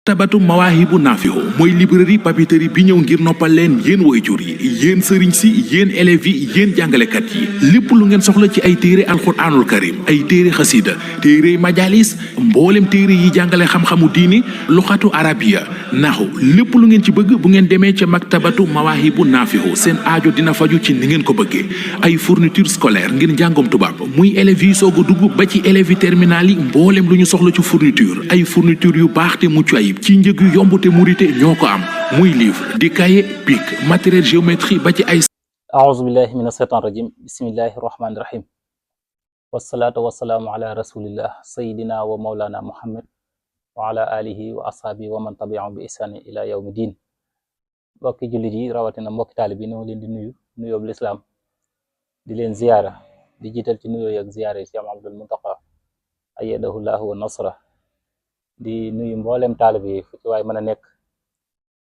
maktabatu mawaahibu naafi'u mooy librairie papeterie bi ñëw ngir noppal leen yéen waajur yi yéen sëriñ si yéen élèves yi yéen jàngalekat yi lépp lu ngeen soxla ci ay téere alxuraanul karim ay téere xasida téere majalis mboolem téere yi jàngale xam-xamu diini luxatu arabiya naxu lépp lu ngeen ci bëgg bu ngeen demee ca maktabatu mawaahibu naafi'u seen aajo dina faju ci ni ngeen ko bëggee ay fourniture scolaire ngir njàngom tubaab muy élèves yi soog a dugg ba ci élèves yi terminal yi mboolem lu ñu soxla ci fourniture ay fourniture yu baax te mucc ayib ci njëg yu yomb te murite ñoo ko am muy livre di cahier bic matériel géométrie ba ci ay aouzu billahi min asheytan rajim bismillahi rahmani rahim wasalaatu wasalaamu ala rasulillah sayidina wa maulana muhammad wa ala alihi wa ashaabihi wa man tabiahum bi ihsani ila yawmi din mbokki jullit yi rawatina mbokki taalib yi ñoo leen di nuyoobu lislaam di leen ziyaara di jiital ci nuyoo ak ziyaara yi Cheikh Abdul Muntaqa ayyadahu llahu wa nasra di nuyu mboolem taalib yi fu ci waay mën a nekk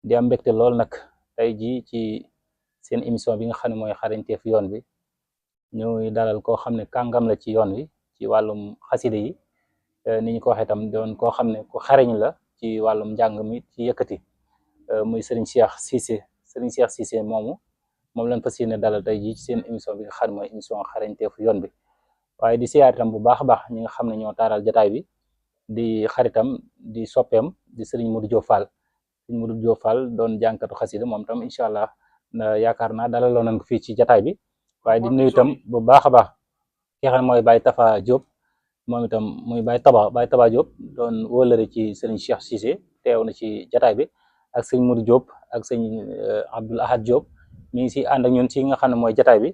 di am mbégte lool nag tey jii ci seen émission bi nga xam ne mooy xarañteef yoon bi ñuy dalal koo xam ne kàngam la ci yoon wi ci wàllum xaside yi ni ñu ko waxee tam doon koo xam ne ku xarañ la ci wàllum njàng mi ci yëkkati muy Serigne Cheikh Cissé Serigne Cheikh Cissé moom lañ fas yéene dalal tey jii ci seen émission bi nga xam ne mooy émission xarañteefu yoon bi waaye di siyaar itam bu baax a baax ñi nga xam ne ñoo taaral jataay bi di xaritam di soppeem di Serigne Modou Diop Fall Serigne Modou Diop Fall doon jànkatu xasida moom tam incha allah yaakaar naa dalaloon nañ ko fii ci jataay bi waaye di nuyu itam bu baax a baax ki nga xam ne mooy Baye Tafa Diop moom itam muy Baye Taba Diop doon wóolëre ci Serigne Cheikh Cissé teew na ci jataay bi ak Serigne Modou Diop ak Serigne Abdoul Ahad Diop mi ngi si ànd ak ñun ci nga xam ne mooy jataay bi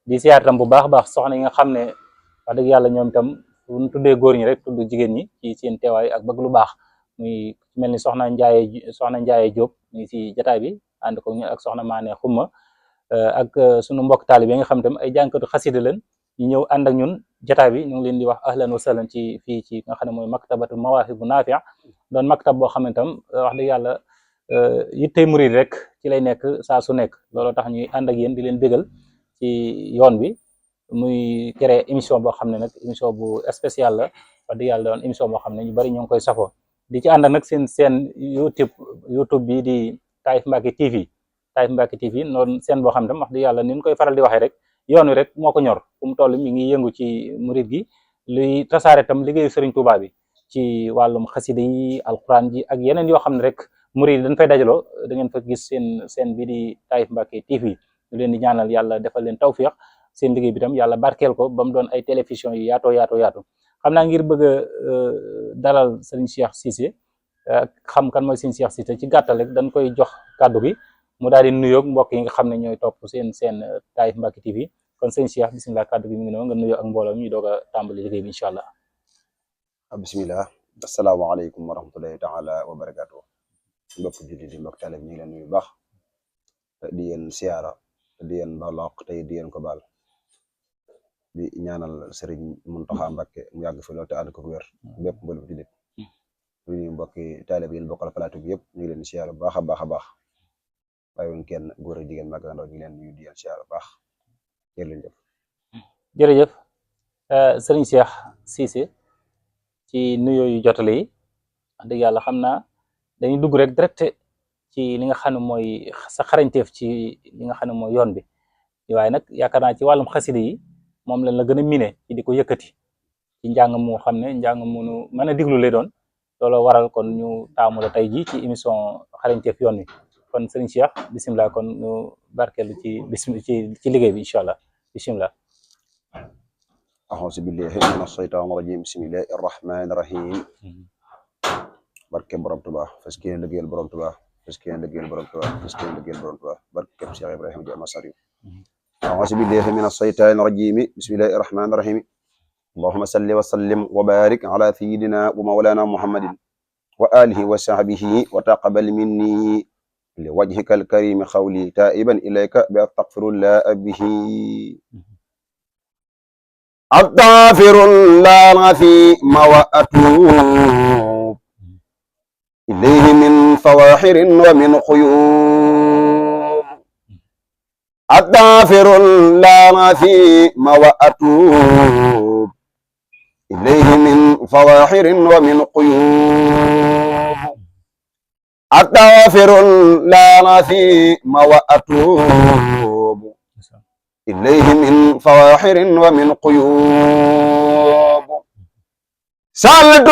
di siyaar itam bu baax a baax soxna yi nga xam ne wax dëgg yàlla ñoom itam bu ñu tuddee góor ñi rek tudd jigéen ñi ci seen teewaay ak bëgg lu baax muy mel ni soxna Njaaye Diop mi ngi si jataay bi ànd ko ñu ak soxna Maane Xumma ak sunu mbokk taalibe yi nga xam tam ay jànkatu xasida leen ñu ñëw ànd ak ñun jataay bi ñu ngi leen di wax ahlan wa sahlan ci fii ci nga xam ne mooy maktabatu mawaahibu naafi' doon maktab boo xam ne tam wax dëgg yàlla yittey murid rek ci lay nekk saa su nekk looloo tax ñuy ànd ak yéen di leen bégal ci yoon bi muy créé émission boo xam ne nag émission bu spécial la wax dëgg yàlla doon émission boo xam ne ñu bari ñoo ngi koy safoo di ci ànd nag seen YouTube bi di Taif Mbacke TV noonu seen boo xam ne tam wax dëgg yàlla ni ñu koy faral di waxee rek yoon wi rek moo ko ñor fu mu toll mi ngi yëngu ci murid gi luy tasaare tam liggéeyu Serigne Touba bi ci wàllum xasida yi alquran ji ak yeneen yoo xam ne rek murid yi dañ fay dajaloo da ngeen fa gis seen bi di Taif Mbacke TV ñu leen di ñaanal yàlla defal leen tawfiq seen liggéey bi tam yàlla barkeel ko ba mu doon ay télévision yu yaatu xam naa ngir bëgg a dalal Serigne Cheikh Cissé xam kan mooy Serigne Cheikh Cissé ci gàttal rek dañ koy jox kàddu gi mu daal di nuyoog mbokk yi nga xam ne ñooy topp seen Taif Mbacke TV kon Serigne Cheikh bisimilah kàddu gi mu ngi noonu nga nuyoo ak mbooloo mi ñu doog a tàmbali liggéey bi incha allah. bisimilah asalaamaaleykum wa rahmatulahi taala wa barakaatu mbokk jullit yi mbokk taalib ñu ngi leen nuyu baax di yéen siyaara di yéen balaq tey di yéen ko baal di ñaanal Serigne Mountakha Mbacké mu yàgg fi lool te ànd ko wér bépp mboolem jullit ñu nuyu mbokki taalib yi bokkal plateau bi yëpp ñu ngi leen siyaara bu baax a baax a baax bàyyiwuñ kenn góor ak jigéen mag ak ndaw ñu ngi leen nuyu di leen siyaara bu baax jërëjëf Serigne Cheikh Cissé ci nuyoo yu jotale yi wax dëgg yàlla xam naa dañuy dugg rek direct ci li nga xam ne mooy sa xarañteef ci li nga xam ne mooy yoon bi waaye nag yaakaar naa ci wàllum xasida yi moom lañ la gën a miné ci di ko yëkkati ci njàng moo xam ne njàng mu mën a diglu lay doon looloo waral kon ñu taamu la tey ji ci émission xarañteef yoon wi kon Serigne Cheikh bisimilah kon ñu barkeelu ci liggéey bi incha allah bisimilah. axuusu billahi min ashaytaan rajim bismillahi arrahmani rahim barke borom Tuubaa fas yéene liggéeyal borom Tuubaa barke Cheikh Ibrahima Dia Masari axuusu billahi min ashaytaan rajim bismillahi arrahmani rahim allahumma salli wa sallim wa barik ala sayyidina wa mawlana muhammadin wa alihi wa sahbihi wa taqabbal minni li wajhika alkarimi xawli taiban ilayka bi astaghfirullah bihi astaghfirullah العظيم وأتوب إليه من فواحر ومن خيوب astaghfirullah العظيم وأتوب إليه من فواحر ومن قيوب أستغفر الله العظيم وأتوب إليه من فواحر ومن قيوب سألت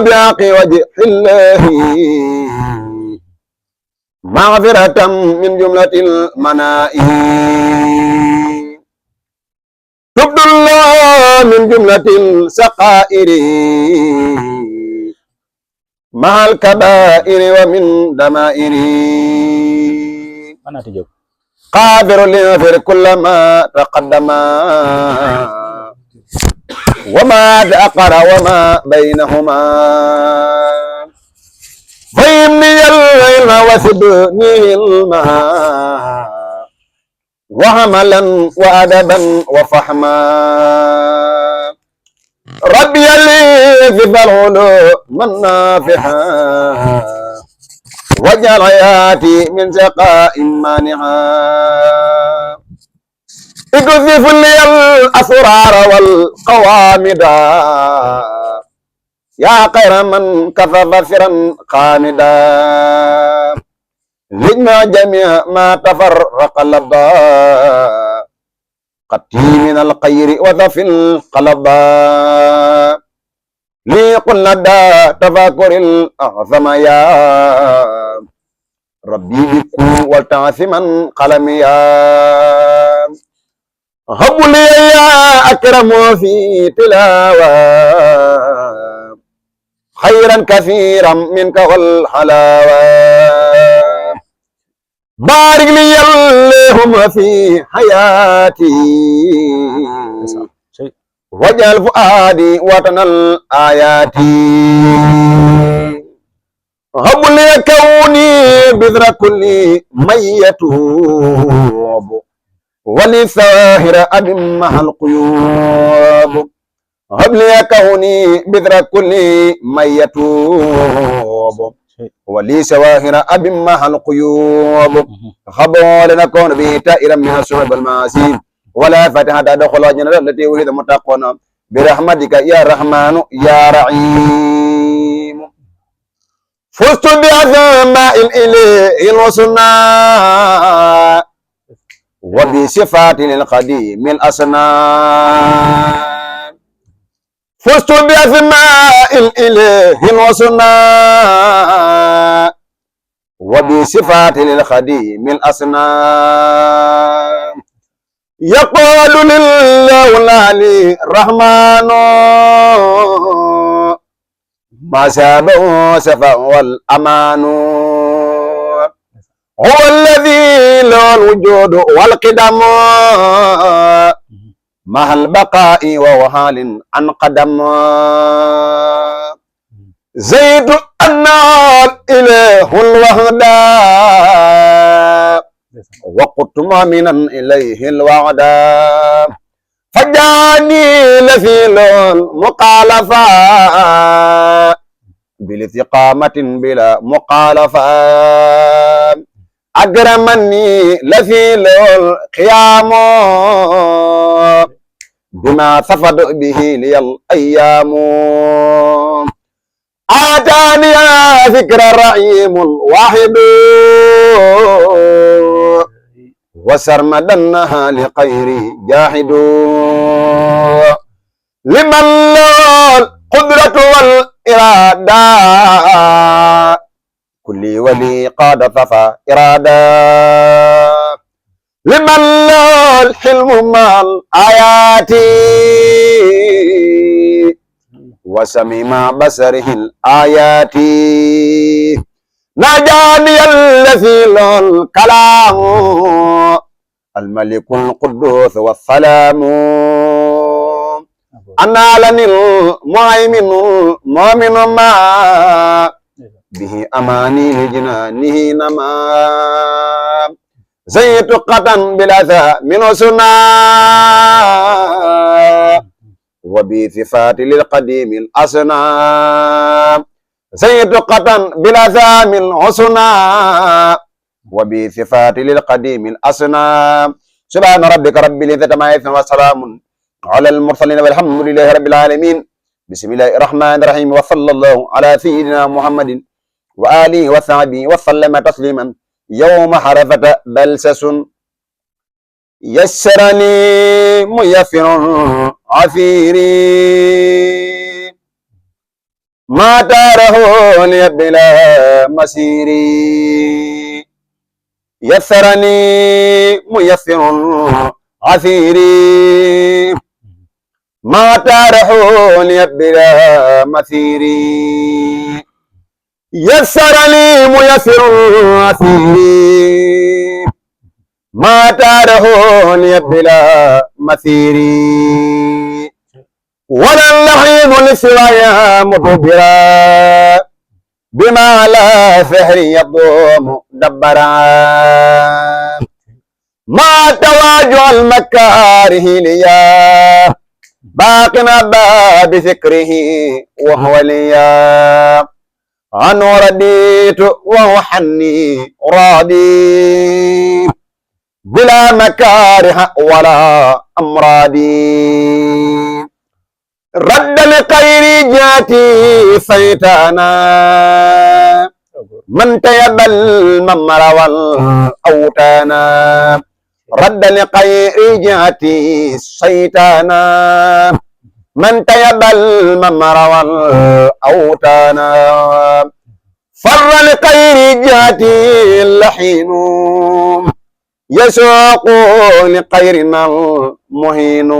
بحق وجه الله مغفرة من جملة المنائب تبت الله من جملة السقائر مع الكبائر ومن دمائر mana ti jóg قادر ليغفر كل ما تقدم وما تأخر وما بينهما فهمني العلم وثبني علما وعملا وأدبا وفهما ربي لي في العلوم النافعة واجعل حياتي من سقاء مانعا اكشف لي الأسرار والقوامد يا خير من كفف سرا خامدا لجنا جميع ما تفرق لبا قتي من الخير وذف القلبا لي قل لدى تفاكر الأعظم يا ربي بكم والتعثما قلميا هب لي يا أكرم في تلاوة خيرا كثيرا منك والحلاوة بارك لي اللهم في حياتي واجعل فؤادي وطن الآيات هب لي كوني بذر كل من يتوب ولساهر أدمها القيوب هب لي كوني بذر كل من يتوب ولي سواهر أبمها القيوب خبوا لنكون به تائرا من الشعب المعاصي ولا فتحة دخل الجنة التي ولد متقون برحمتك يا رحمن يا رحيم فزت بأسماء الإله الحسنى وبصفات القديم الأسنى فزت بأسماء الإله الحسنى وبصفات الخديم الأسنى يقول لله العلي الرحمن ما سابه سفا والأمان هو الذي له الوجود والقدم مع البقاء وهو حال عن قدم زيد أن الإله الوحدة وقت مؤمنا إليه الوعد فجاني لفيل المخالفة بالاستقامة بلا مخالفة أكرمني لفيل القيام بما صفد به لي الأيام آتاني ذكر الرحيم الواحد وسرمدنها لخير جاحد لمن له القدرة والإرادة كل ولي قاد صفا إرادة لمن له الحلم مع الآيات وسميم بصره الآيات نجاني الذي له الكلام الملك القدوس والسلام أنا لني المؤمن المؤمن ما به أماني لجنانه نما زيت قطن بلا من سنا وبصفات للقديم الأسنى زيت قطن بلا من حسنا وبصفات للقديم الأسنى سبحان ربك رب العزة عما يصفون وسلام على المرسلين والحمد لله رب العالمين بسم الله الرحمن الرحيم وصلى الله على سيدنا محمد وآله وصحبه وسلم تسليما يوم حرفة بلسس يسرني ميسر عسيري ما داره لي بلا مسيري يسرني ميسر عسيري ما داره لي بلا مسيري يسر لي ميسر عسيري ما داره لي بلا مسيري ولا اللحيم لسوايا مدبرا بما لا سحر يضم دبرا ما تواجع المكاره ليا باقنا باب ذكره وهو ليا عنه رديت وهو حني راضي بلا مكاره ولا أمراضي رد لخير جاتي سيطانا من تيب الممر والأوتانا رد لخير جاتي سيطانا من تيب الممر والأوتانا فر لخير جاتي اللحين يسوق لخيرنا المهين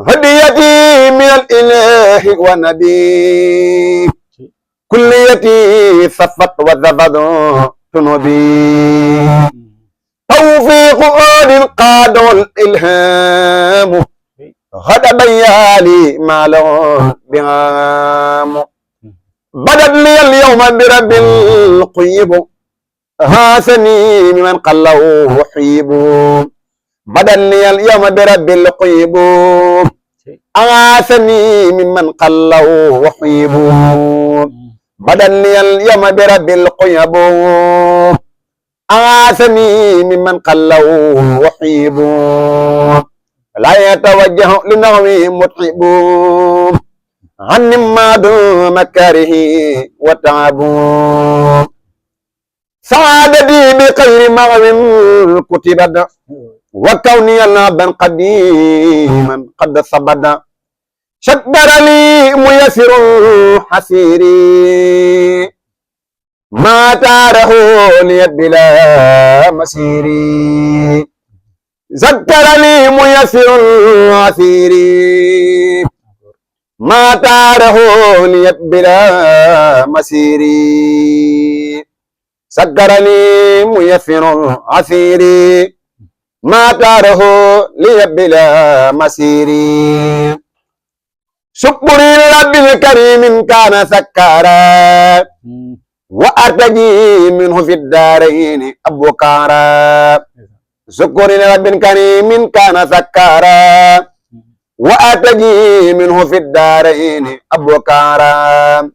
هديتي من الإله والنبي كليتي صفت وزبد تنبي توفيق آل القاد والإلهام غدا بيالي ما له بهام بدت لي اليوم برب القيب هاسني ممن قلوا وحيب بدل لي اليوم برب القيب أغاثني ممن قلوا وحيب بدل لي اليوم برب القيب أغاثني ممن قلوا وحيب لا يتوجه لنغوي متعب عن ما دون مكاره وتعب سعادتي بخير مغو كتبت وكوني الأبا قديما قد صبدا شكر لي ميسر حسيري ما تاره لي بلا مسيري ذكر لي ميسر حسيري ما تاره لي بلا مسيري سكرني ميسر عسيري ما داره لي بلا مسيري شكري لرب الكريم كان سكارا وأرتجي منه في الدارين أبكارا شكري لرب الكريم كان سكارا وأرتجي منه في الدارين أبكارا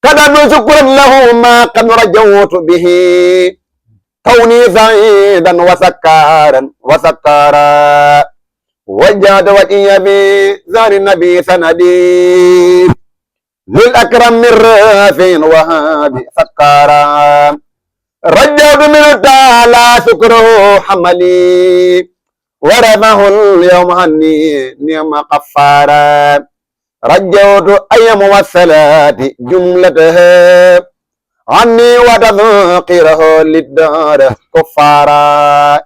كذب شكرا له ما قد رجوت به كوني سعيدا وسكارا وجهت وجهي بزار النبي سندي للأكرم من رافع وهاب سكارا رجوت من تعالى شكره حملي ورفعه اليوم عني نعم قفارا رجوت أي موصلات جملتها عني وتذكره للدار كفارا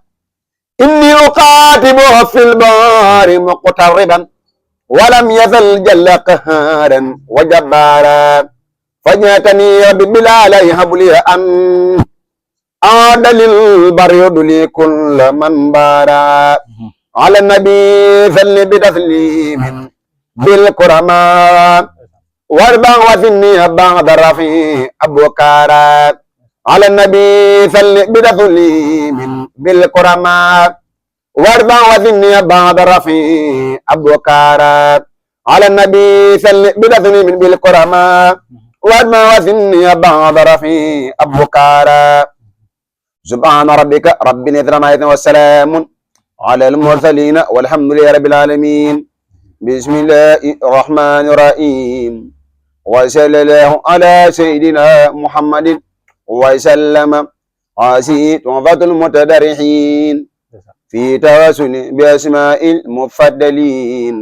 إني أقاتبه في البار مقتربا ولم يزل جل قهارا وجبارا فجاتني بلا يهب لي أن عاد للبر يدلي كل من بارا على النبي صل بتسليم بالكرماء واربع وثني بعد الرفيع أبوكارا على النبي صل بتسليم بالكرماء واربع وثني بعد الرفيع أبوكارا على النبي صل بتسليم بالكرماء واربع وثني بعد الرفيع أبوكارا سبحان ربك رب العزة والسلام على المرسلين والحمد لله رب العالمين بسم الله الرحمن الرحيم وصلى الله على سيدنا محمد وسلم. هذه تحفة المتدرحين في توسل بأسماء المفضلين.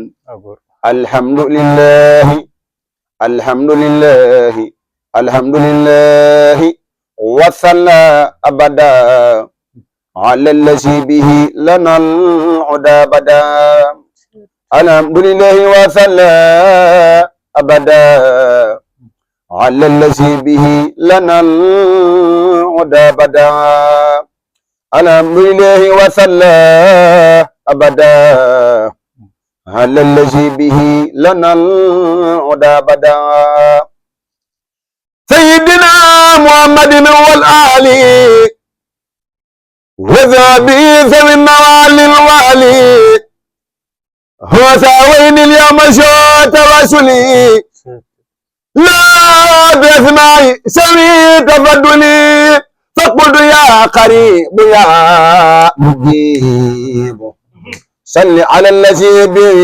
الحمد لله الحمد لله الحمد لله وصلى أبدا على الذي به لنا العدا بدا. الحمد لله وصلى أبدا على الذي به لنا العدا بدا. الحمد لله وصلى أبدا على الذي به لنا العدا بدا. سيدنا محمد والآل وذابي ذوي النوال الوالي هو ساوين اليوم شوت وسلي لا بأسماء سوي تفضلي فقل يا قريب يا مجيب صل على الذي به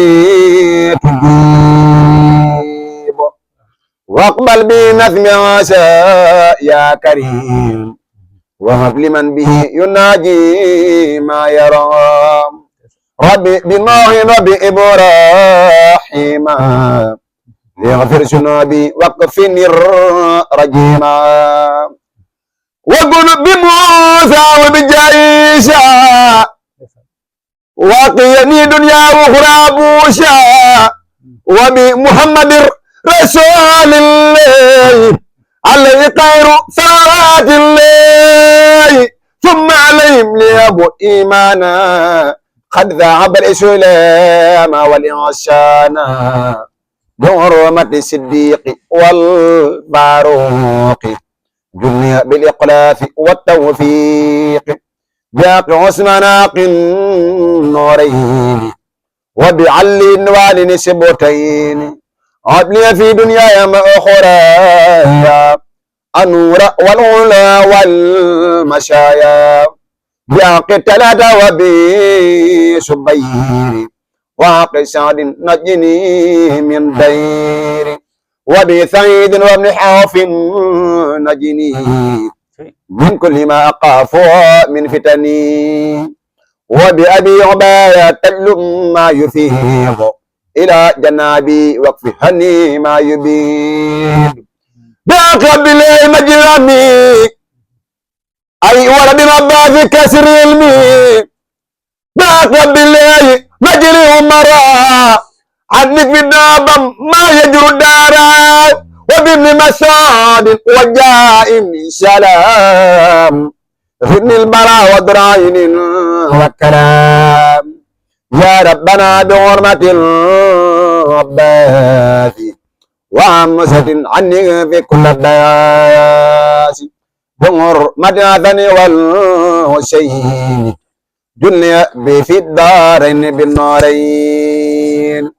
تجيب واقبل بنظم عسى يا كريم وهب لمن به يناجي ما يرى. ربي بنوح ربي إبراهيم ليغفر ذنوبي واكفني الرجيم. وقل بموسى وبجعيسى وقيني دنيا واخرى بوشا وبمحمد رسول الله عليه خير صلوات الله ثم عليهم ليبوا إيمانا قد ذهب الإسلام والإحسانا بحرمة الصديق والفاروق جني بالإقلاف والتوفيق باق عثمان النورين وبعلي والن سبوتين عدلي في دنياي ما أخرايا النور والعلا والمشايا باق التلاتة وبسبير وعق سعد نجني من دير وبسعيد وابن حوف نجني من كل ما أخاف من فتني وبأبي عباية تجلب ما يفيض إلى جنابي واكفهني ما يبيد بأقرب لي مجرمي أي ولد ربا كسر علمي بأقرب لي مجري أمرا عنك في الدابم ما يجر الدارا وبابن مسعود وجائم سلام ابن البراء ودراين والكلام يا ربنا بحرمة الربات وعمسة عني في كل الدياس بحرمة الثاني والحسين دنيا في الدارين بالنارين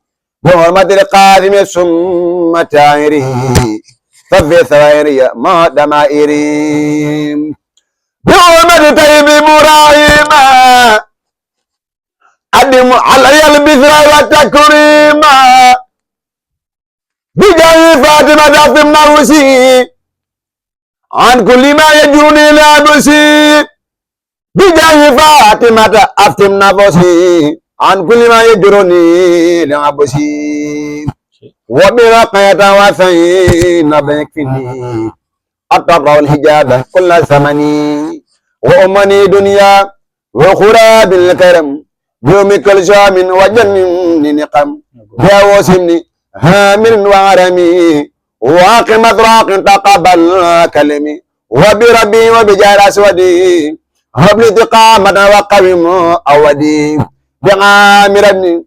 بحرمة القادم ثم تائري ففي ثوائري ما دمائري بحرمة طيب إبراهيم أدم علي البذر والتكريم بجاه فاطمة في النروسي عن كل ما يجرني لابسي بجاه فاطمة أفتم نفسي عن كل ما يجرني لابسي وبرقية وثين بيكفني أطبع الحجاب كل ثمني وأمني دنيا وخرى بالكرم يوم كل شام وجن نقم يا وسمني هامل وعرمي واقم أطراق تقبل كلمي وبربي وبجار أسودي هب لي استقامة وقوم أودي بعامر ابن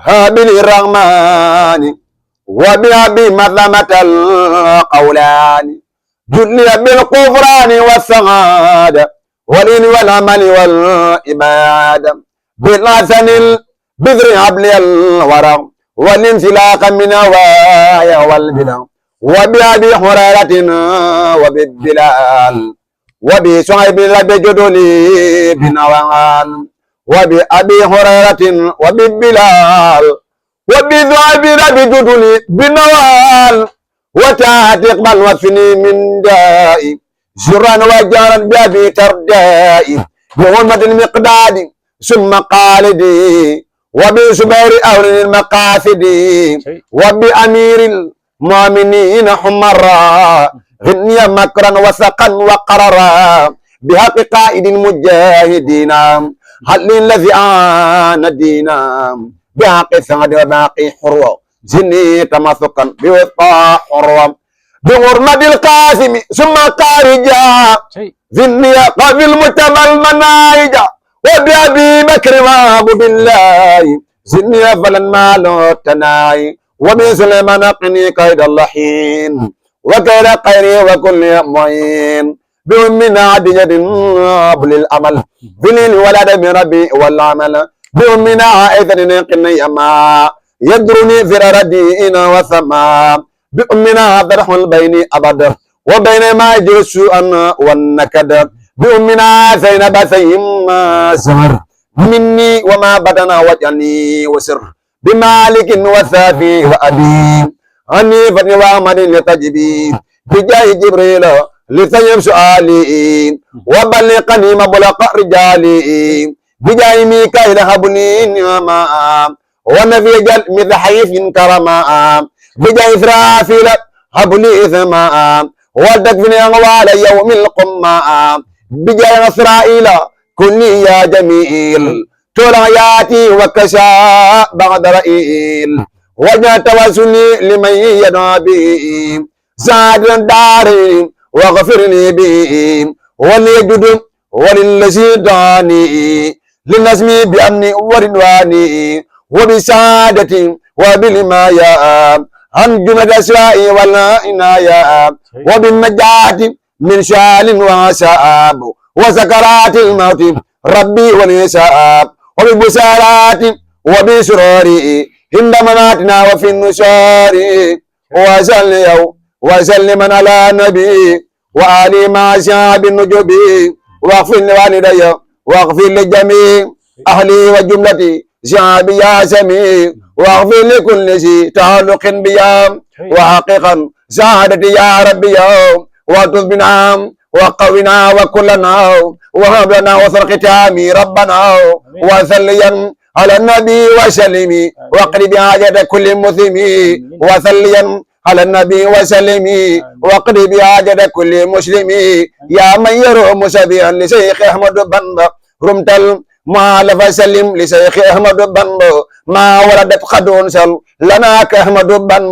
هابل الرحمن وبأبي مظلمة القولان جلي بالغفران والسعادة والإن والعمل والإبادة بالحسن البذر حبل الورى والانسلاق من هوايا والبلا وبأبي حرارة وبالبلال وبصعيب بجدلي بنوال وبأبي حرارة وبالبلال وبصعيب بجدلي بنوال وتعتق وفني من دائي جرا وجارا بأبي تردائي بغرمة المقداد ثم قالدي وبزبير أول المقاصد وبأمير المؤمنين حمرا غني مكرا وسقا وقررا بحق قائد المجاهدين هل الذي آن دينا بحق ثمد وباقي حروة زني تمسكا بوفقا حروة بغرمة القاسم ثم قارجا ذني قبل المتبى المنايجا وبأبي بكر وابو بالله زني فلن مالو التناي وبسليمان قني كيد اللحين وكيد قيري وكل معين بأمنا عدجة قبل الأمل بليل ولد من ربي والعمل بأمنا عائذة قني أما يدرني زرار دين وسما بأمنا ذرح البين أبدا وبين ما يجري سوءا والنكد بأمنا زينب سيما سمر مني وما بدنا وجني وسر بمالك وسافي وأبي عني فتني وأحمد لتجبي بجاه جبريل لسيب سؤالي وبلغني مبلغ رجالي بجاه ميكائيل هبني نعما ونبي جل مذحيف كرما بجاه إسرافيل هبني إثما ودفني أغوال يوم القمة بجاه إسرائيل كني يا جميل طول حياتي وكشا بعد رئيل وجه توسلي لمن يدعى بي زاد داري واغفر لي بي وليجد وللذي داني للنزم بأمني ورضواني وبسعادتي وبالمايا عن جمد أسرائي والعنايا وبالنجاة من شال وعساب وسكرات الموت ربي والحساب وبالبشارات وبسروري عند مماتنا وفي النشار وسلم على النبي وآله مع شعب النجوب واغفر لوالدي واغفر لجميع أهلي وجملتي شعبي يا سميع واغفر لكل شيء تعلق بيا وحقيقا سعادتي يا ربي واتوب بنا وقونا وكلنا وهب لنا وثر ختامي ربنا وسليا على النبي وسلم واقرب حاجة كل مسلم وسليا على النبي وسلم واقرب حاجة كل مسلم يا من يروم سبيا لشيخ أحمد بن رمت المعالف سلم لشيخ أحمد بن ما ولدت خدون سل لنا كأحمد بن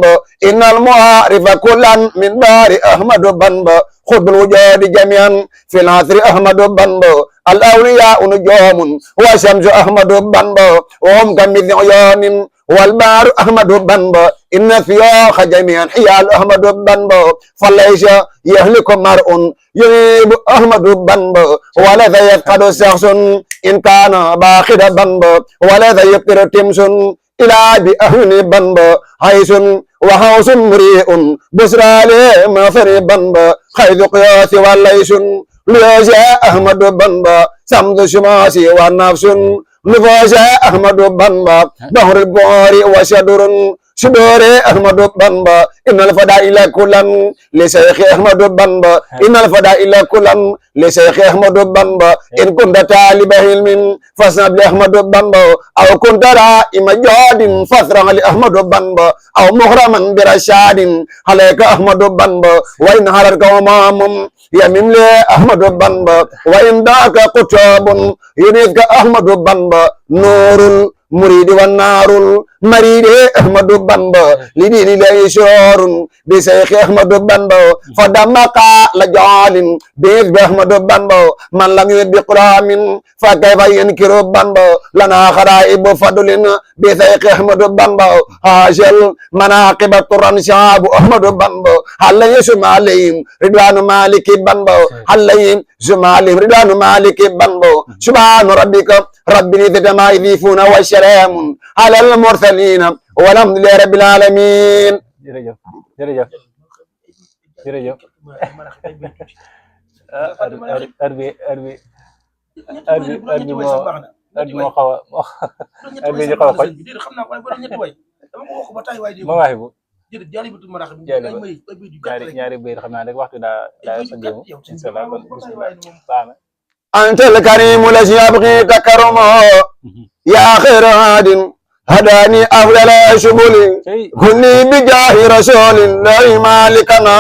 إن المعارف كلا من دار أحمد بن خذ الوجود جميعا في العصر أحمد بن الأولياء نجوم وشمس أحمد بن وهم كمثل عيون والبار أحمد بن إن الثياخ جميعا حيال أحمد بن فليس يهلك مرء يغيب أحمد بن ولا يفقد شخص إن كان باخد بن ولا يفطر تمس إلى بأهل بن حيث وحوس مريء بسرى لمفر بن خيذ قياس وليس ليس أحمد بن سمد شماسي والنفس نفاس أحمد بن بحر البحر وشدر شدور أحمد بن إن الفضائل كلا لشيخ أحمد بن إن الفضائل كلا لشيخ أحمد بن إن كنت طالب علم فاسنب لأحمد بن أو كنت رائم جاد فاسرع لأحمد بن أو مغرما برشاد عليك أحمد بن وإن هررك أمام يمين لأحمد بن وإن داك قطاب يريدك أحمد بن نور المريد والنار المريد أحمد بن لدين لا يشعر بشيخ أحمد بن فدمك لجعل بيت أحمد بن من لم يد بقرام فكيف ينكر بن لنا خرائب فضل بشيخ أحمد بن هاجل مناقب الطران شعب أحمد بن هل يسمع عليهم رضوان مالك بن هل يسمع عليهم رضوان مالك بن سبحان ربك رب العزة ما يصفون وسلام على المرسلين والحمد لله رب العالمين. jërëjëf jërëjëf jërëjëf heure bi moo xaw a xoj ma waaye bu ñaari bayit xam naa rek waxtu daa sa jéemu incha allah kon bismillah baax na أنت الكريم الذي يبغي تكرما يا خير هاد هداني أفضل شبل كني بجاه رسول الله مالكنا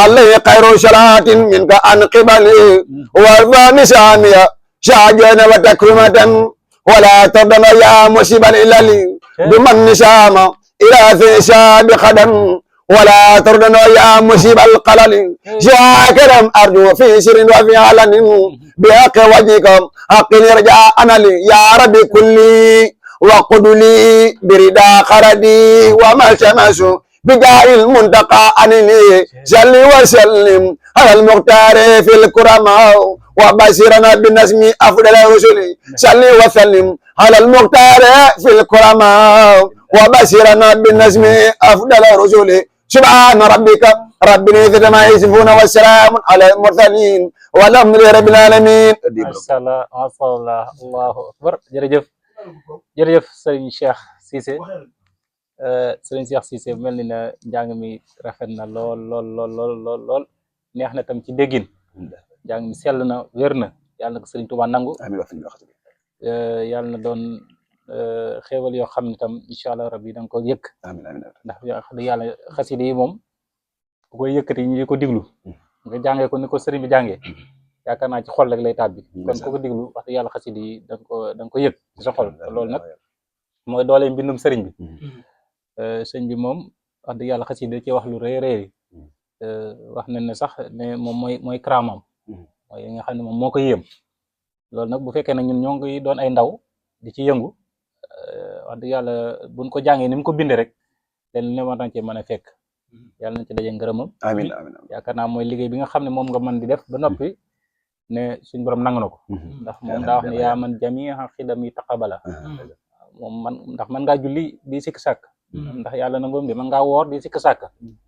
عليه خير صلاة منك عن قبلي وارضى نسامي شاجنا وتكرمة ولا تردنا يا مصيب الإلل بمن نسام إلى في شاب خدم ولا تردنا يا مصيب القلل شاكرا أرجو في سر وفي علن بحق وجهكم حق رجاء أنا لي يا ربي كلي وقد لي بردا خردي وما شمس بجاه المنتقى أنني صل وسلم على المختار في الكرماء وبشرنا بالنسم أفضل الرسل صل وسلم على المختار في الكرماء وبشرنا بالنسم أفضل الرسل سبحان ربك رب العزة عما يصفون والسلام على المرسلين والحمد لله رب العالمين. Masha Allah Allahu akbar jërëjëf Serigne Cheikh Cissé Serigne Cheikh Cissé mel ni na njàng mi rafet na lool neex na tam ci déggin njàng mi sell na wér na yàlla na ko Serigne Touba nangu yàlla na doon xéewal yoo xam ne tam incha allah rabbi da nga ko yëkk ndax yàlla xasida yi moom ku koy yëkkati ñu di ko diglu nga jàngee ko ni ko sëriñ bi jàngee yaakaar naa ci xol rek lay tàbbi kon ku ko diglu wax dëgg yàlla xasida yi da nga ko yëg ci sa xol loolu nag mooy doole mbindum sëriñ bi sëriñ bi moom wax dëgg yàlla xasida ci wax lu rëy wax nañ ne sax ne moom mooy kramam mooy nga xam ne moom moo ko yéem loolu nag bu fekkee ne ñun ñoo ngi doon ay ndaw di ci yëngu wax dëgg yàlla buñ ko jàngee ni mu ko bindee rek len ne war nañ cee mën a fekk yàlla nañ ci daje ngërëmam amiin yaakaar naa mooy liggéey bi nga xam ne moom nga mën di def ba noppi ne suñ borom nangu na ko ndax moom daa wax ne yaa man jami'a xidami taqabala moom ndax mën ngaa julli di sikk sàkk ndax yàlla nangoom de mën ngaa woor di sikk sàkk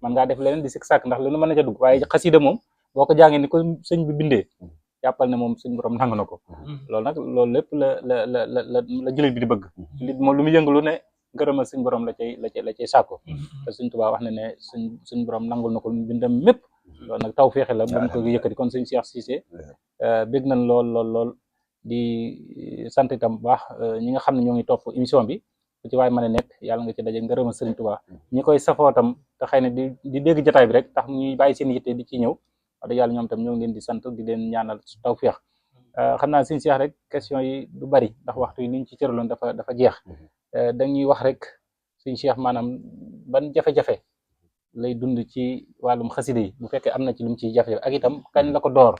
mën ngaa def leneen di sikk sàkk ndax lu nu mën na ca dugg waaye xasida moom boo ko jàngee ni ko sëñ bi bindee jàppal ne moom suñ borom nangu na ko loolu nag loolu lépp la jullit bi di bëgg jullit moom lu mu yëngalu ne ngërëmal suñ borom la cay sàkko te suñ Tuubaa wax ne ne suñ borom nangul na ko bindam mépp loolu nag taw feexe la ba mu ko yëkkati kon suñ Cheikh Cissé bég nañ lool di sant itam bu baax ñi nga xam ne ñoo ngi topp émission bi ku ci waay mën a nekk yàlla nga ci daje ngërëmal sëriñ Tuubaa ñi koy safoo tam te xëy na di dégg jotaay bi rek tax ñuy bàyyi seen yitte di ci ñëw wax dëgg yàlla ñoom tam ñoo ngi leen di sant di leen ñaanal tawfeex xam naa suñu Cheikh rek question yi du bari ndax waxtu yi niñ ci cëraloon dafa jeex dañuy wax rek suñu Cheikh maanaam ban jafe-jafe lay dund ci wàllum xasida yi bu fekkee am na ci lu mu ciy jafe ak itam kañ la ko door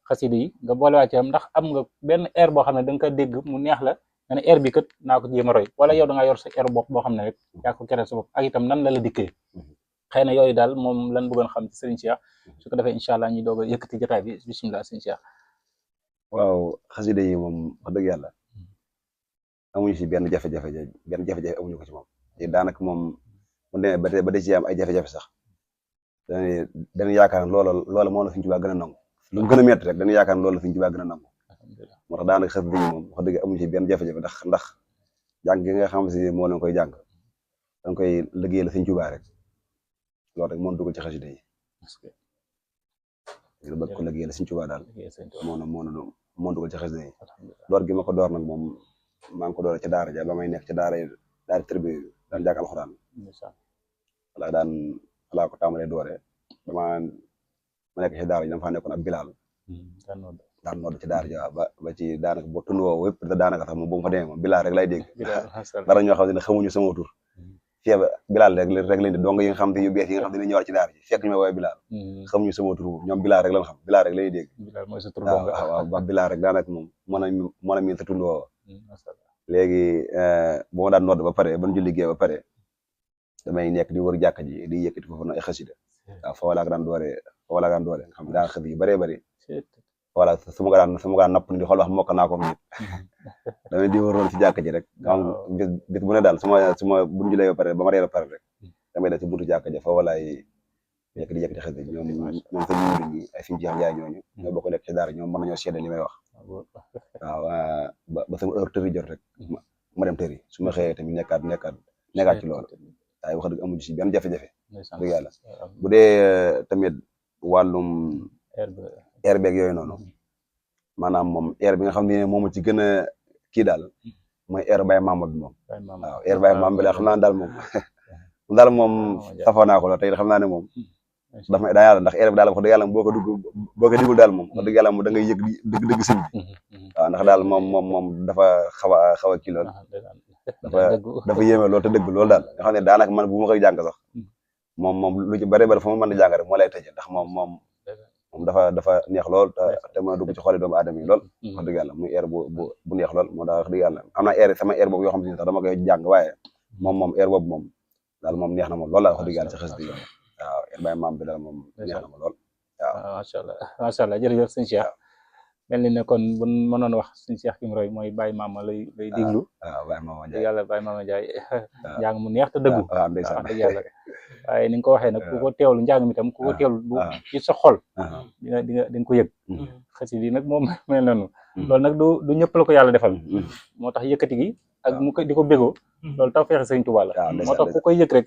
xasida yi nga boolewaat ci am ndax am nga benn air boo xam ne da nga ko dégg mu neex la nga ne air bi kat naa ko jéem a roy wala yow da nga yor sa air bopp boo xam ne rek yaa ko kereel sa bopp ak itam nan la dikkee xëy na yooyu daal moom lan bëggoon xam ci Serigne Cheikh su ko defee incha allah ñu doog a yëkkati jotaay bi bisimilah Serigne Cheikh. waaw xasida yi moom wax dëgg yàlla amuñu si benn jafe-jafe amuñu ko ci moom te daanaka moom mu demee ba da ci am ay jafe-jafe sax dañuy yaakaar ne loola moo la Sëriñ Tuubaa gën a nangu lu mu gën a métti rek dañuy yaakaar ne loolu la Sëriñ Tuubaa gën a nangu moo tax daanaka xasida yi moom wax dëgg amuñu si benn jafe-jafe ndax jàng gi nga xam si moo leen koy jàng dañ koy liggéey la Sëriñ Tuubaa rek loolu rek moo dugal ci xasida yi bëgg ko liggéey la Sëriñ Tuubaa daal moo dugal ci xasida yi door gi ma ko door nag moom maa ngi ko door ci daara ja ba may nekk ci daara tërbi daan jàng alxuraan wala laa ko tàmbalee doore ma nekk ci daara ji dama fa nekkoon ab bilaal daan nodd ci daara ja ba ci daanaka bo tund woowu yëpp daanaka sax moom bu ma fa demee moom bilaal rek lay dégg dara ñoo xam ne xamuñu sama tur fii bilaal rek leen di dong yi nga xam te yu bees yi nga xam te ne ñëwaat ci daara ji fekk ñu may woowee bilaal xamuñu sama tur ñoom bilaal rek lañ xam bilaal rek lay dégg waaw ba bilaal rek daanaka moom mën a miin sa tund woowa léegi bu ma daan nodd ba pare ban julli gee ba pare damay nekk di wër jàkka ji di yëkkati foofu na ay xasida waaw fa wala daan doore nga xam ne daan xasida yu bëree bëri voilà su ma ko daan napp ni di xool wax mokk naa ko nit damay di wëroon ci jàkka ji rek xam bis bu ne daal su ma buñ julee ba pare ba ma reer ba pare rek damay def ci buntu jàkka ji fa walaay nekk di yëkkati xasida ñoom sa ñuuri ñi ay fi ñu jeex jaay ñooñu ñoo bokk nekk ci daara ñoom mën nañoo seede li may wax waaw ba sama heure tëri jot rek ma dem tëri su ma xëyee tamit nekkaat ci loolu waaye wax dëgg amuñu si benn jafe-jafe ndeysaan dëgg yàlla bu dee tamit wàllum air beeg yooyu noonu maanaam moom air bi nga xam ne moom ci gën a kii daal mooy air Baye Mama bi moom waaw air Baye Mama bi daal xam naa daal moom daal moom safoo naa ko lool tey xam naa ne moom daf may daa yàlla ndax air bi daal wax dëgg yàlla boo ko digul daal moom wax dëgg yàlla moom da ngay yëg dëgg sëñ bi waaw ndax daal moom dafa xaw a kii lool dafa yéeme lool te dëgg loolu daal nga xam ne daanaka man bu ma koy jàng sax moom lu ci bëri bëri fu ma mën di jàng rek moo lay tëjee ndax moom dafa neex lool te mën a dugg ci xoli doomu aadama yi lool wax dëgg yàlla muy air bu neex lool moo daal wax dëgg yàlla am na air sama air boobu yoo xam ne sax dama koy jàng waaye moom air boobu moom daal moom neex na moom lool la wax dëgg yàlla ci xës di waaw air Baye Mama bi daal moom neex na ma lool waaw macha allah jërëjëf sëñ Cheikh mel ni ne kon bu mënoon wax sëñ Cheikh ki mu roy mooy Baye Mama lay diglu waaw Baye Mama Ndiaye yàlla Baye Mama Ndiaye njàng mu neex te dëggu waaw ndeysaan wax dëgg yàlla waaye ni nga ko waxee nag ku ko teewlu njàng mi tam ku ko teewlu bu ci sa xol di nga ko yëg xasida yi nag moom mel noonu loolu nag du ñëpp la ko yàlla defal moo tax yëkkati gi ak mu ko di ko bégoo loolu taw feexe sëñ Tuubaa la moo tax ku koy yëg rek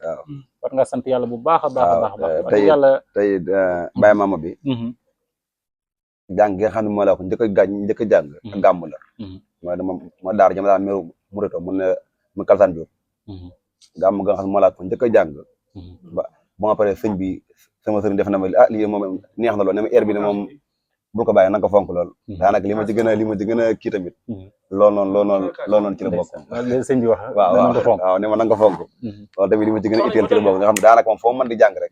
war nga sant yàlla bu baax a baax a baax wax dëgg yàlla tey Baye Mama bi jàng gi nga xam ne moo la ko njëkk a jàng ak gàmm la mooy dama ma daar jama daan meru muréto mu kalsaan Jóob gàmm nga xam ne moo la ko njëkk a jàng ba ma paree sëñ bi sama sëriñ def na ma lii moom neex na lool ne ma air bi ne moom bul ko bàyyi na nga ko fonk lool daanaka li ma ci gën a kii tamit loolu noonu ci la bokk sëñ bi wax waaw ne ma na nga ko fonk loolu tamit li ma ci gën a itteel ci la bokk nga xam ne daanaka moom foo mën di jàng rek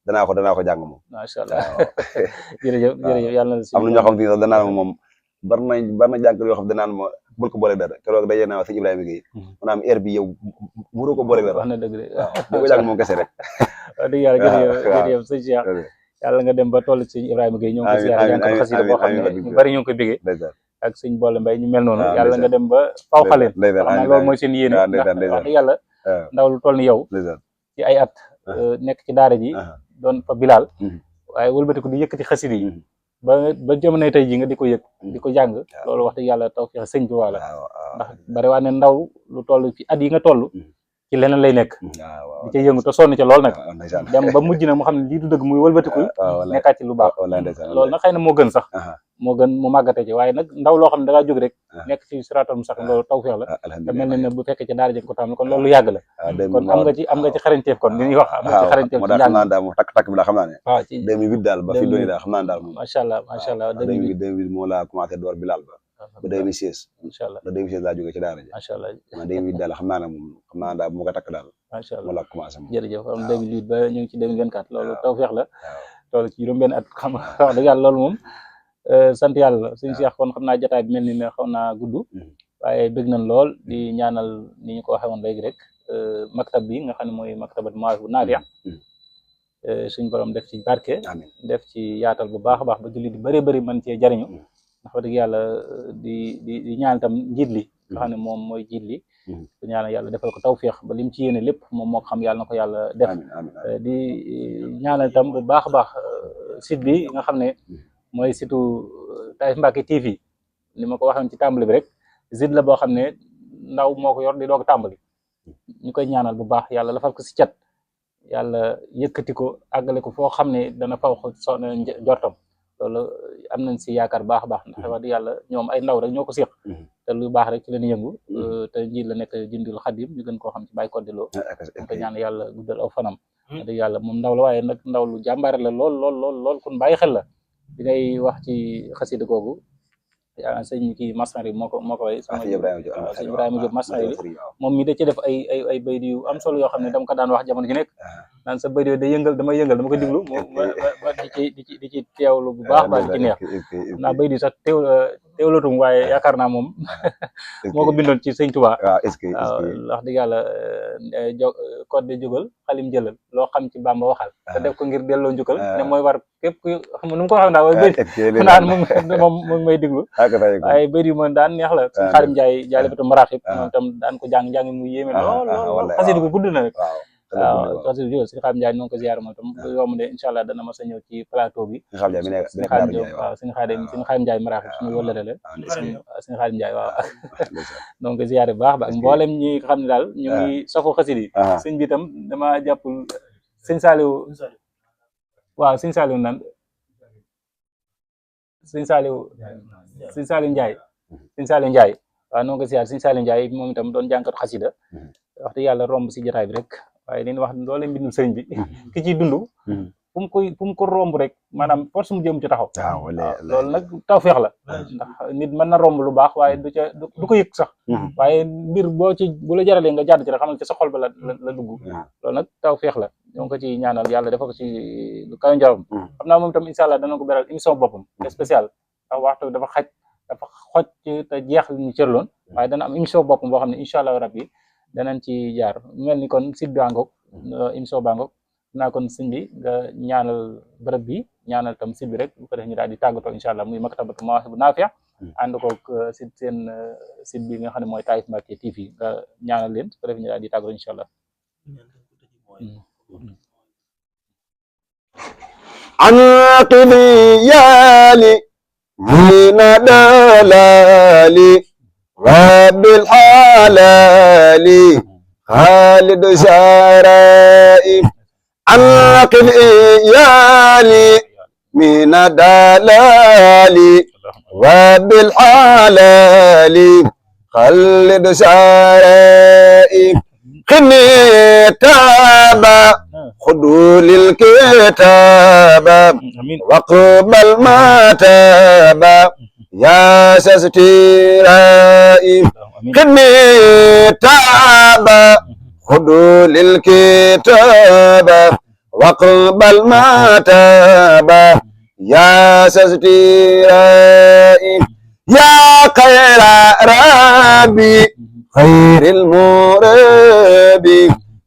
danaa ko jàng moom macha allah jërëjëf yàlla am na ñoo xam ne sax danaan moom bar na jàng yoo xam danaan ma bul ko boole dara keroog dajee naa sëñ Ibrahima Gueye maanaam air bi yow buroo ko boole dara wax na dëgg de waaw boo ko jàng moom kese rek wax dëgg yàlla jërëjëf sëñ Cheikh yàlla nga dem ba toll ci sëñ Ibrahima Gueye ñoo ngi ko siyaare jàng ko xasida boo xam ne ñu bari ñoo ngi koy bégee ak sëñ Boole Mbay ñu mel noonu yàlla nga dem ba faw xaleen xam naa loolu mooy seen yéene ndax wax dëgg yàlla ndaw lu toll ni yow ci ay at nekk ci daara ji doon fa bilaal waaye wëlbatiku di yëkkati xasida yi ba jamonoy tey ji nga di ko yëg di ko jàng loolu wax dëgg yàlla taw fexe sëñ bi wala ndax bari waa ne ndaw lu toll ci at yi nga toll ci leneen lay nekk di ca yëngu te sonn ca lool nag dem ba mujj na mu xam ne lii du dëgg muy wëlbatiku nekkaat ci lu baax loolu nag xëy na moo gën sax moo gën mu màggate ci waaye nag ndaw loo xam ne da ngaa jóg rek nekk ci siraatal mustaqim loolu tawfeex la te mel na ne bu fekkee ci daara jëg ko tam kon loolu yàgg la kon am nga ci xarañteef kon li ñuy wax am nga ci xarañteef ci njàng daal moom takk bi la xam naa ne waaw ci 2008 daal ba fi dooni daal xam naa ne daal moom macha allah 2008 moo laa commencé door Bilal ba 2016 incha allah ba 2016 laa jógee ci daara ji macha allah 2008 daal xam naa ne moom xam naa daal bu ma ko takk daal macha allah moo laa commencé moom jërëjëf am 2008 ba ñu ngi ci 2024 loolu tawfeex la loolu ci juróom benn at xam wax dëgg yàlla loolu moom sant yàlla la sëñ Cheikh kon xam naa jotaay bi mel ni ne xaw naa gudd waaye bëgg nañ lool di ñaanal ni ñu ko waxee woon léegi rek maktab bi nga xam ne mooy maktabat Mawahibou Nafih suñ borom def ci barke def ci yaatal bu baax a baax ba julli di bëree bëri mën cee jariñu ndax wax dëgg yàlla di ñaan itam njiit li nga xam ne moom mooy njiit li di ñaanal yàlla defal ko tawféex ba lim ci yéene lépp moom moo ko xam yàlla na ko yàlla def di ñaanal itam bu baax a baax site bi nga xam ne mooy surtout Taif Mbacké TV li ma ko waxoon ci tàmbali bi rek site la boo xam ne ndaw moo ko yor di doog tàmbali ñu koy ñaanal bu baax yàlla lafal ko si cat yàlla yëkkati ko àggale ko foo xam ne dana faw so njortam loolu am nañ si yaakaar baax a baax ndax wax dëgg yàlla ñoom ay ndaw rek ñoo ko séq te lu baax rek ci leen yëngu te njiit la nekk Jundul Xadim ñu gën koo xam ci Baye Codé Lo ko ñaan yàlla guddal aw fanam wax dëgg yàlla moom ndaw la waaye nag ndaw lu jàmbaare la lool kon bàyyi xel la di ngay wax ci xasida googu yaa sëñ kii Masnari moo ko way sëñ Ibrahima Diop Masnari moom mi da ci def ay bayt yu am solo yoo xam ne dama ko daan wax jamono ji nekk naan sa bayt yooyu day yëngal dama ko diglu ba di ci teewlu bu baax di ci neex naa bayt yi sax teewlatum waaye yaakaar naa moom moo ko bindoon ci sëñ Touba waaw wax dëgg yàlla Codé jógal xalim jëlal loo xam ci Bamba waxal te def ko ngir delloo njukkal ne mooy war képp ku xam nu mu ko waxee naa waaye bayt naan moom may diglu waaye bëri yu moom daan neex la suñ xaarim Njaay jaalibatu maraaxib moom itam daan ko jàng mu yéeme lool xasida ko gudd na rek waaw xasida jooju Sëñ Xaadim Njaay ñoo ngi ko ziar moom itam yomb de incha allah dana mas a ñëw ci plateau bi nga xam ne mi nekk Sëñ Xaadim Njaay waaw Sëñ Xaadim Njaay maraaxib suñu wëllëre la Sëñ Xaadim Njaay waaw donc ziar bu baax ba ak mboolem ñi nga xam ne daal ñu ngi safoo xasida yi sëñ bi itam dama jàppul sëñ Saaliw waaw sëñ Saaliw nan sëñ Saaliw Njaay sëñ Saaliw Njaay waaw noo ko ziar sëñ Saaliw Njaay moom itam doon jànkatu xasida wax dëgg yàlla romb si jotaay bi rek waaye li ñu wax doole mbindum sëriñ bi ki ciy dund fu mu ko romb rek maanaam force mu jëm ci taxaw loolu nag tawfeex la ndax nit mën na romb lu baax waaye du ko yëg sax waaye mbir boo ci bu la jaralee nga jàdd ci rek xamal ci sa xol ba la dugg loolu nag tawfeex la ñoo ngi ko ci ñaanal yàlla dafa ko ci lu kaw njaram xam naa moom itam incha allah dana ko beral émission boppam spécial ndax waxtu dafa xoj te jeex li ñu cërloon waaye dana am émission boppam boo xam ne incha allah rabbi danañ ci jaar mel ni kon site bi àngoog émission ba àngoog naa kon sëñ bi nga ñaanal bërëb bi ñaanal tam site bi rek bu ko def ñu daal di tàggatoo incha allah muy maktabatu Mawahibou Nafih ànd koog seen site bi nga xam ne mooy Taif Mbacké TV nga ñaanal leen su ko def ñu daal di tàggatoo incha allah anqidiyali mina dalali وبالحلال خالد شرائي أنقذ إيالي من الدلال وبالحلال خالد شرائي خني تابا خذوا للكتاب وقبل ما تابا يا سستيرائي خدمي تابا خذوا للكتاب وقبل ما تابا يا سستيرائي يا خير ربي خير المربي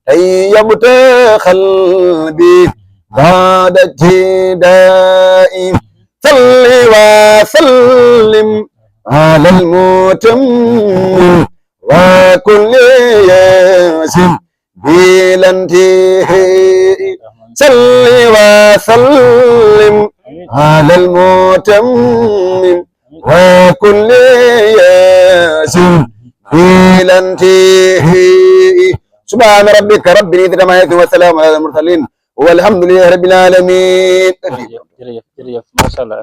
طيبت قلبي بعد جدائي صل وسلم على المتمم وكل ياسم بلا انتهاء صل وسلم على المتمم وكل ياسم بلا انتهاء سبحان ربك رب العزة عما يصفون وسلام على المرسلين والحمد لله رب العالمين. jërëjëf macha allah